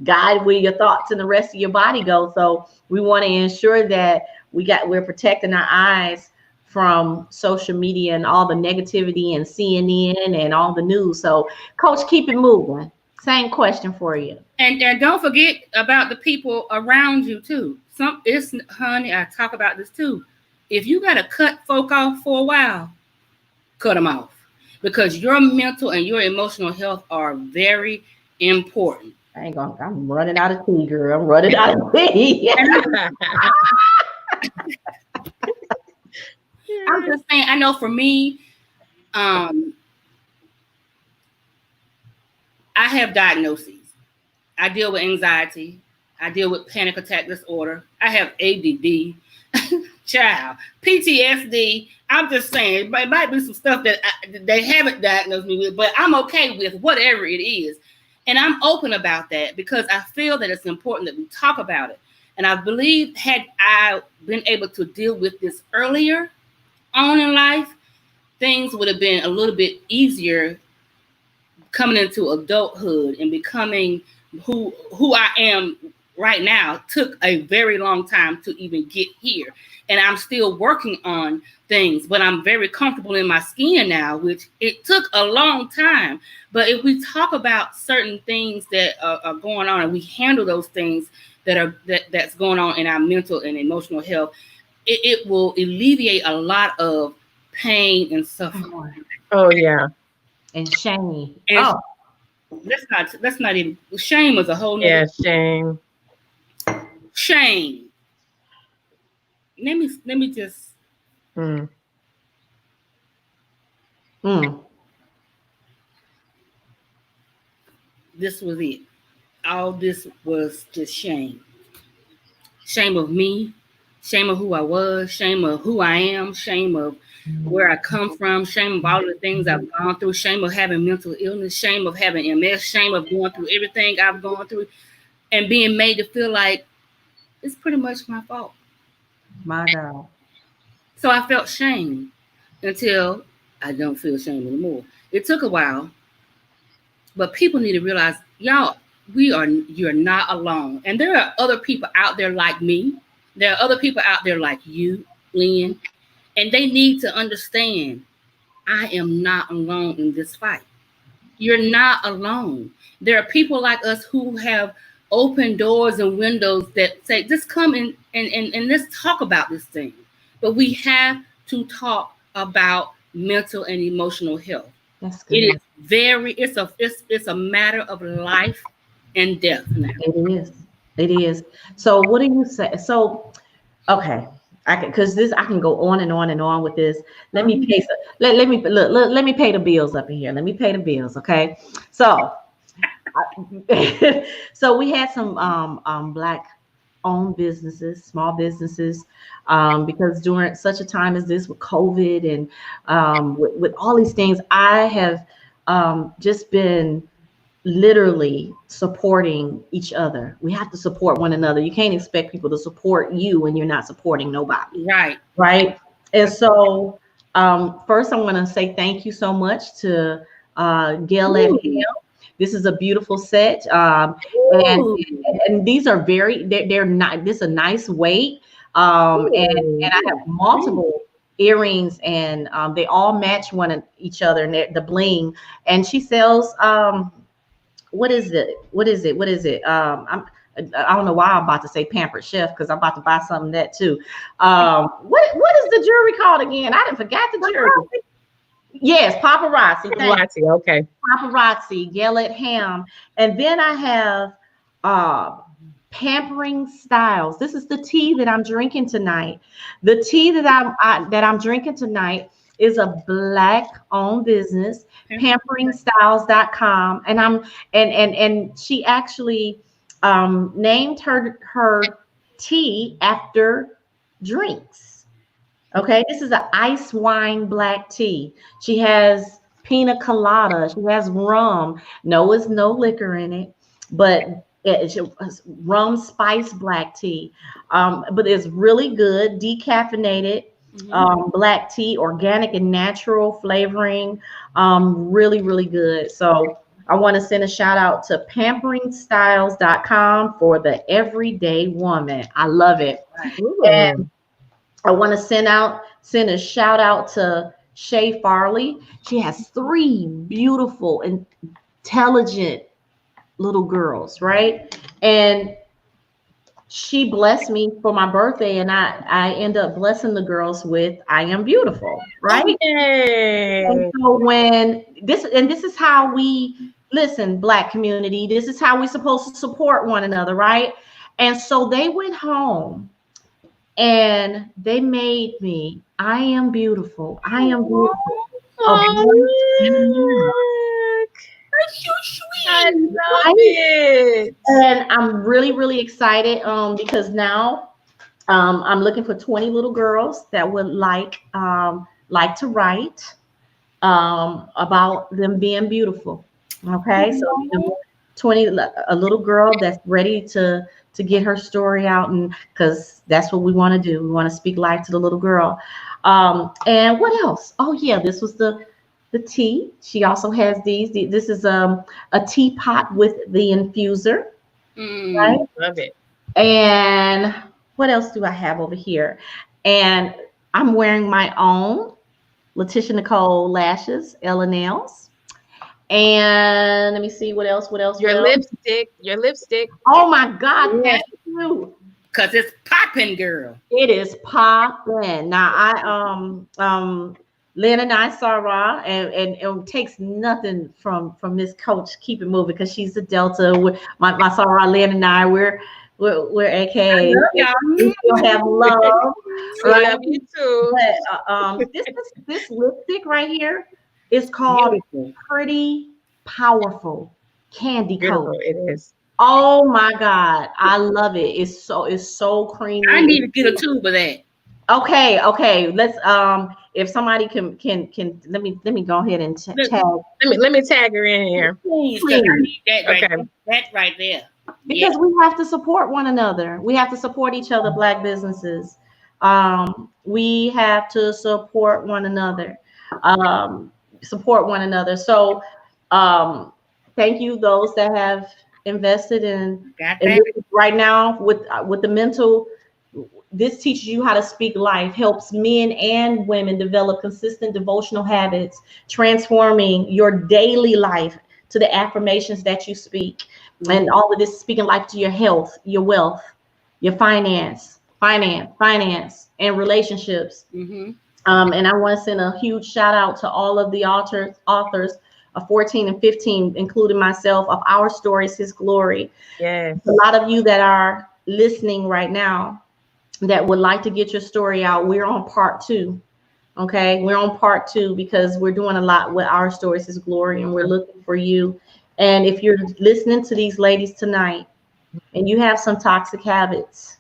guide where your thoughts and the rest of your body go. So we want to ensure that we're protecting our eyes from social media and all the negativity and CNN and all the news. So Coach, keep it moving. Same question for you. And don't forget about the people around you too. Honey, I talk about this too. If you got to cut folk off for a while, cut them off, because your mental and your emotional health are very important. I'm running out of tea, girl. I'm running out of tea. I'm just saying, I know for me, I have diagnoses. I deal with anxiety. I deal with panic attack disorder. I have ADD. Child, PTSD. I'm just saying, it might be some stuff that they haven't diagnosed me with, but I'm okay with whatever it is. And I'm open about that because I feel that it's important that we talk about it. And I believe had I been able to deal with this earlier on in life, things would have been a little bit easier coming into adulthood and becoming who I am right now. Took a very long time to even get here. And I'm still working on things, but I'm very comfortable in my skin now, which it took a long time. But if we talk about certain things that are going on and we handle those things that's going on in our mental and emotional health, it will alleviate a lot of pain and suffering. Oh yeah. And shame. And that's not even, shame is a whole nother. Yeah, shame. Shame. Let me just This was it. All this was just shame. Shame of me, shame of who I was, shame of who I am, shame of where I come from, shame of all the things I've gone through, shame of having mental illness, shame of having MS, shame of going through everything I've gone through and being made to feel like it's pretty much my fault. My God. So I felt shame until I don't feel shame anymore. It took a while, but people need to realize, y'all, you're not alone. And there are other people out there like me. There are other people out there like you, Lynn, and they need to understand I am not alone in this fight. You're not alone. There are people like us who have open doors and windows that say, just come in and let's talk about this thing. But we have to talk about mental and emotional health. That's good. It is it's a matter of life and death now. It is. So what do you say? So, okay, I can go on and on and on with this. Let me pay. Let me pay the bills up in here. Let me pay the bills. Okay. So, so we had some Black owned businesses, small businesses, because during such a time as this with COVID and with all these things, I have just been literally supporting each other. We have to support one another. You can't expect people to support you when you're not supporting nobody. Right. And so first I want to say thank you so much to Gail and Ham. This is a beautiful set. And these are they're not, this is a nice weight. And I have multiple earrings and they all match each other and the bling. And she sells, what is it? I don't know why I'm about to say Pampered Chef because I'm about to buy something that too. What is the jewelry called again? I didn't forget the jewelry. Yes, paparazzi. Paparazzi, okay. Paparazzi, Gillette Ham. And then I have Pampering Styles. This is the tea that I'm drinking tonight. The tea that I'm drinking tonight is a Black owned business, pamperingstyles.com. And she actually named her tea after drinks. Okay, this is an ice wine black tea. She has pina colada. She has rum. No, it's no liquor in it, but it's rum spice black tea. But it's really good, decaffeinated black tea, organic and natural flavoring. Really, really good. So I want to send a shout out to pamperingstyles.com for the everyday woman. I love it. And I want to send a shout out to Shay Farley. She has 3 beautiful, intelligent little girls, right? And she blessed me for my birthday, and I end up blessing the girls with I Am Beautiful, right? Yay. And so this is how we listen, Black community. This is how we're supposed to support one another, right? And so they went home. And they made me, I am beautiful. I am beautiful. That's so sweet. I love it. And I'm really, really excited because now I'm looking for 20 little girls that would like to write about them being beautiful. Okay, so you know, 20, a little girl that's ready to get her story out, and because that's what we want to do. We want to speak life to the little girl. And what else? Oh yeah, this was the tea. She also has these. This is a teapot with the infuser, right? Love it. And what else do I have over here? And I'm wearing my own Laticia Nicole lashes, Ella nails. And let me see what else. Your lipstick. Your lipstick. Oh my God, thank you. Cause it's popping, girl. It is popping. Now Lynn and I saw Ra, and it takes nothing from this coach. Keep it moving because she's a Delta. My Sarah, Lynn and I, we're AKA. We still have love. Right? Love you too. But this lipstick right here is called Pretty Powerful Candy Coat. It is. Oh my God, I love it. It's so creamy. I need to get a tube of that. Okay. Let's if somebody can let me go ahead and tag. Let me tag her in here. Please. I need that right there. Because we have to support one another. We have to support each other, Black businesses. We have to support one another. So thank you those that have invested in right now with the mental. This teaches you how to speak life, helps men and women develop consistent devotional habits, transforming your daily life to the affirmations that you speak. And all of this speaking life to your health, your wealth, your finance, and relationships. And I want to send a huge shout out to all of the authors of 14 and 15, including myself, of Our Stories, His Glory. Yes. A lot of you that are listening right now that would like to get your story out, we're on part 2. Okay, we're on part 2 because we're doing a lot with Our Stories, His Glory, and we're looking for you. And if you're listening to these ladies tonight and you have some toxic habits,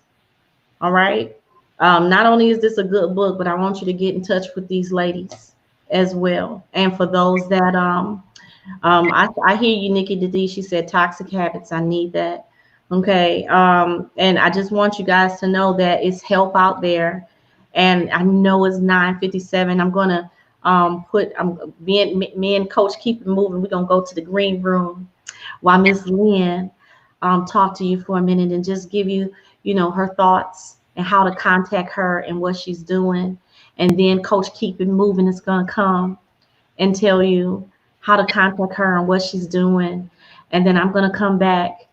all right, not only is this a good book, but I want you to get in touch with these ladies as well. And for those that I hear you, Nikki Didi. She said toxic habits. I need that. Okay. And I just want you guys to know that it's help out there. And I know it's 9:57. I'm gonna me and Coach keep it moving. We're gonna go to the green room while Miss Lynn talk to you for a minute and just give you, her thoughts and how to contact her and what she's doing. And then Coach Keep It Moving is gonna come and tell you how to contact her and what she's doing. And then I'm gonna come back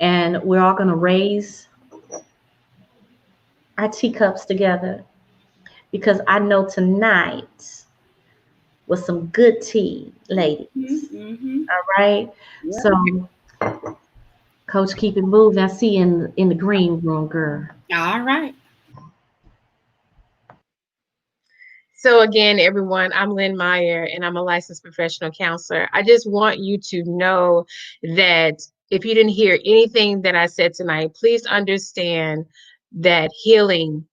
and we're all gonna raise our teacups together, because I know tonight was some good tea, ladies. All right. Yeah. So, Coach, keep it moving. I see you in the green room, girl. All right. So again, everyone, I'm Lynn Meyer, and I'm a licensed professional counselor. I just want you to know that if you didn't hear anything that I said tonight, please understand that healing,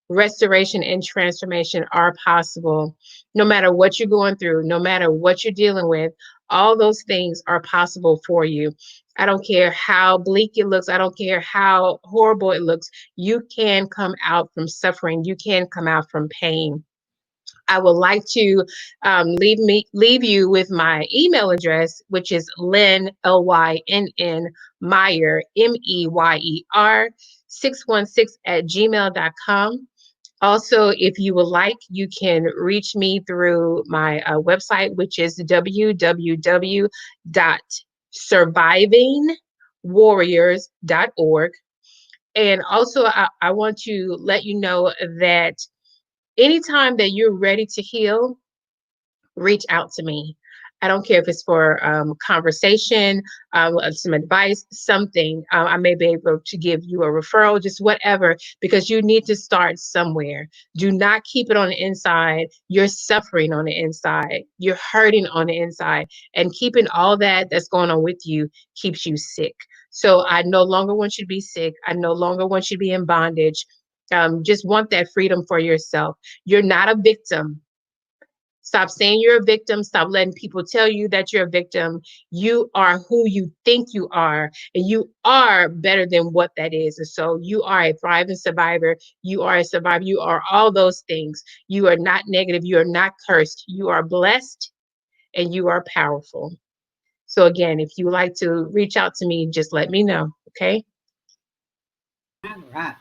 restoration, and transformation are possible. No matter what you're going through, no matter what you're dealing with, all those things are possible for you. I don't care how bleak it looks. I don't care how horrible it looks. You can come out from suffering. You can come out from pain. I would like to leave you with my email address, which is Lynn, Lynn Meyer, Meyer 616@gmail.com. Also, if you would like, you can reach me through my website, which is www.survivingwarriors.org. And also, I want to let you know that anytime that you're ready to heal, reach out to me. I don't care if it's for conversation, some advice, something. I may be able to give you a referral, just whatever, because you need to start somewhere. Do not keep it on the inside. You're suffering on the inside. You're hurting on the inside. And keeping all that's going on with you keeps you sick. So I no longer want you to be sick. I no longer want you to be in bondage. Just want that freedom for yourself. You're not a victim. Stop saying you're a victim. Stop letting people tell you that you're a victim. You are who you think you are, and you are better than what that is. And so you are a thriving survivor. You are a survivor. You are all those things. You are not negative. You are not cursed. You are blessed, and you are powerful. So again, if you would like to reach out to me, just let me know. Okay. All right.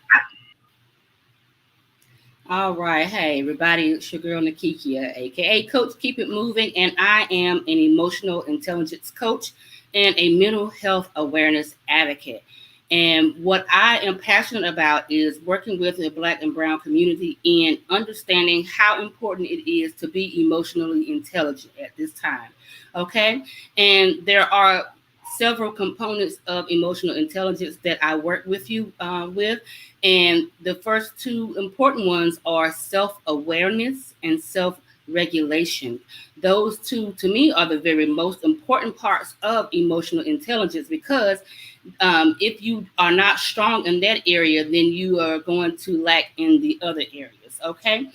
All right. Hey, everybody. It's your girl, Nakikia, aka Coach Keep It Moving. And I am an emotional intelligence coach and a mental health awareness advocate. And what I am passionate about is working with the Black and Brown community in understanding how important it is to be emotionally intelligent at this time. Okay. And there are several components of emotional intelligence that I work with you with. And the first two important ones are self-awareness and self-regulation. Those two, to me, are the very most important parts of emotional intelligence, because if you are not strong in that area, then you are going to lack in the other areas. Okay.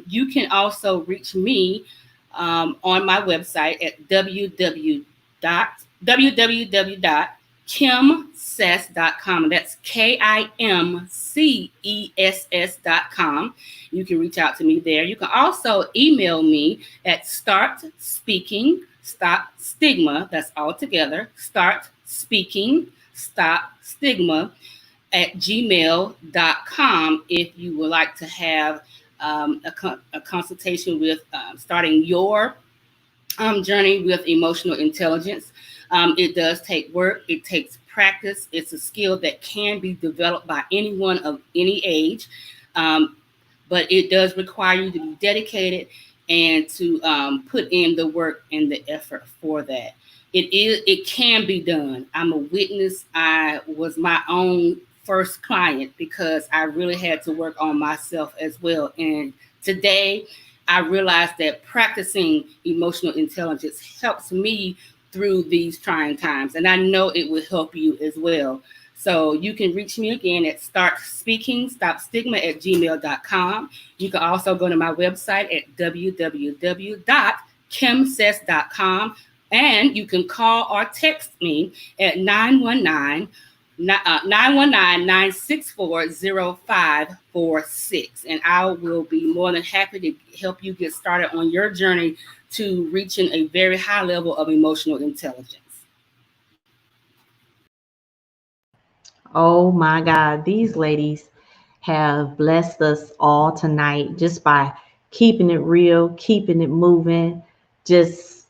You can also reach me on my website at www.KIMCESS.com. That's KIMCESS.com. You can reach out to me there. You can also email me at startspeaking.stopstigma. That's all together. Startspeaking.stopstigma at gmail.com if you would like to have a consultation with starting your journey with emotional intelligence. It does take work. It takes practice. It's a skill that can be developed by anyone of any age, but it does require you to be dedicated and to put in the work and the effort for that. It can be done. I'm a witness. I was my own first client because I really had to work on myself as well. And today, I realized that practicing emotional intelligence helps me through these trying times. And I know it will help you as well. So you can reach me again at startspeaking.stopstigma@gmail.com. You can also go to my website at www.kimcess.com. And you can call or text me at 919-964-0546. And I will be more than happy to help you get started on your journey to reaching a very high level of emotional intelligence. Oh my God, these ladies have blessed us all tonight just by keeping it real, keeping it moving, just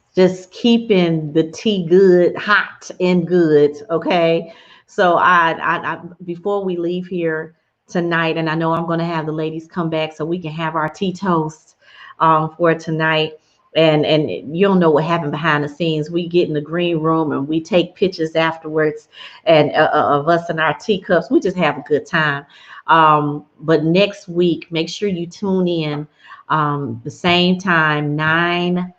keeping the tea good, hot and good. Okay. So I before we leave here tonight, and I know I'm going to have the ladies come back so we can have our tea toast for tonight. And you don't know what happened behind the scenes. We get in the green room and we take pictures afterwards, and of us and our teacups. We just have a good time. But next week, make sure you tune in the same time, 9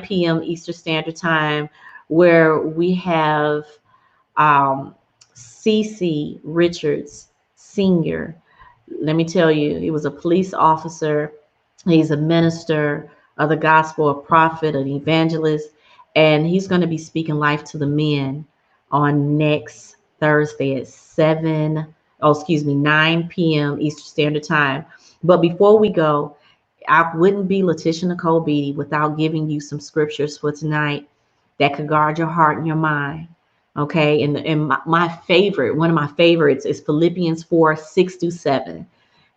p.m. Eastern Standard Time, where we have C.C. Richards Sr. Let me tell you, he was a police officer. He's a minister of the gospel, a prophet, an evangelist, and he's going to be speaking life to the men on next Thursday at 9 p.m. Eastern Standard Time. But before we go, I wouldn't be Laticia Nicole Beatty without giving you some scriptures for tonight that could guard your heart and your mind. Okay, and my favorite, one of my favorites is Philippians 4:6-7.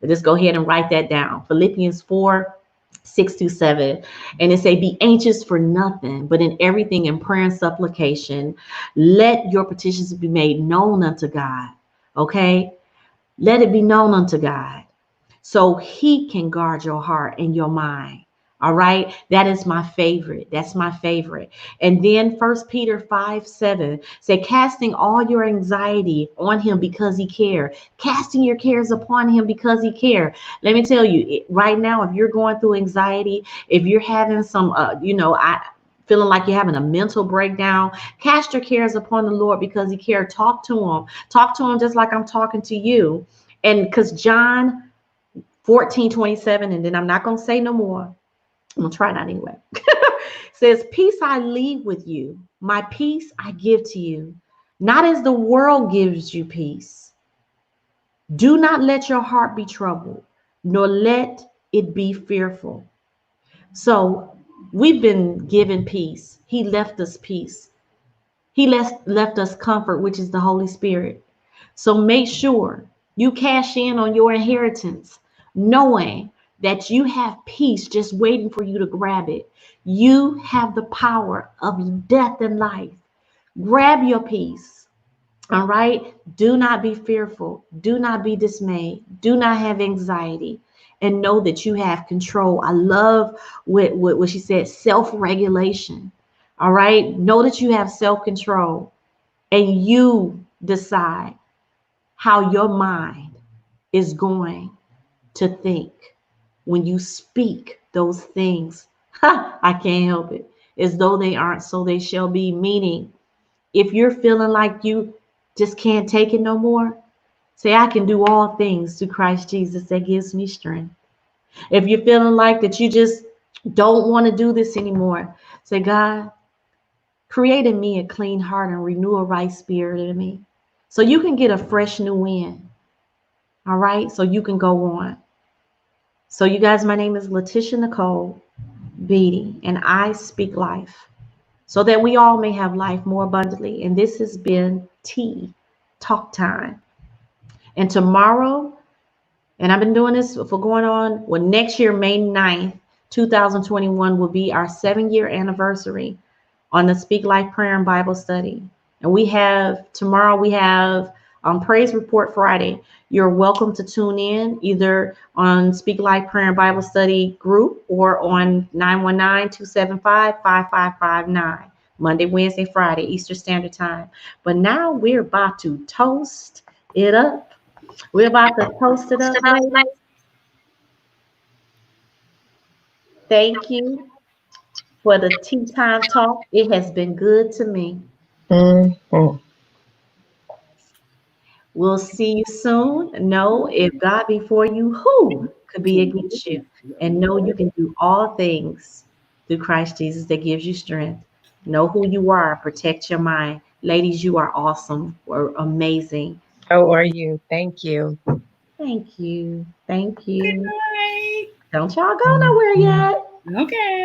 Just go ahead and write that down. Philippians 4:6-7. And it say, be anxious for nothing, but in everything in prayer and supplication, let your petitions be made known unto God. Okay, let it be known unto God, so he can guard your heart and your mind. All right. That is my favorite. That's my favorite. And then 1 Peter 5:7 say, casting all your anxiety on him because he cared. Casting your cares upon him because he cared. Let me tell you, right now, if you're going through anxiety, if you're having some, feeling like you're having a mental breakdown, cast your cares upon the Lord because he cared. Talk to him. Talk to him just like I'm talking to you. And because John 14:27, and then I'm not going to say no more. I'm going to try that anyway. Says, peace I leave with you. My peace I give to you. Not as the world gives you peace. Do not let your heart be troubled, nor let it be fearful. So we've been given peace. He left us peace. He left us comfort, which is the Holy Spirit. So make sure you cash in on your inheritance, knowing that you have peace just waiting for you to grab it. You have the power of death and life. Grab your peace. All right. Do not be fearful. Do not be dismayed. Do not have anxiety. And know that you have control. I love what she said, self-regulation. All right. Know that you have self-control. And you decide how your mind is going to think when you speak those things. I can't help it. As though they aren't, so they shall be. Meaning, if you're feeling like you just can't take it no more, say, I can do all things through Christ Jesus that gives me strength. If you're feeling like that you just don't want to do this anymore, say, God, create in me a clean heart and renew a right spirit in me. So you can get a fresh new wind. All right. So you can go on. So you guys, my name is Laticia Nicole Beatty, and I speak life so that we all may have life more abundantly. And this has been Tea Talk Time. And tomorrow, and I've been doing this for going on, well, next year, May 9th, 2021 will be our 7-year anniversary on the Speak Life Prayer and Bible Study. And tomorrow we have Praise Report Friday. You're welcome to tune in either on Speak Life Prayer and Bible Study group or on 919-275-5559, Monday, Wednesday, Friday, Eastern Standard Time. But now we're about to toast it up. We're about to toast it up, ladies. Thank you for the tea time talk. It has been good to me. Mm-hmm. We'll see you soon. Know if God be for you, who could be against you? And know you can do all things through Christ Jesus that gives you strength. Know who you are. Protect your mind. Ladies, you are awesome or amazing. How are you? Thank you. Thank you. Thank Good you. night. Don't y'all go nowhere yet. Okay.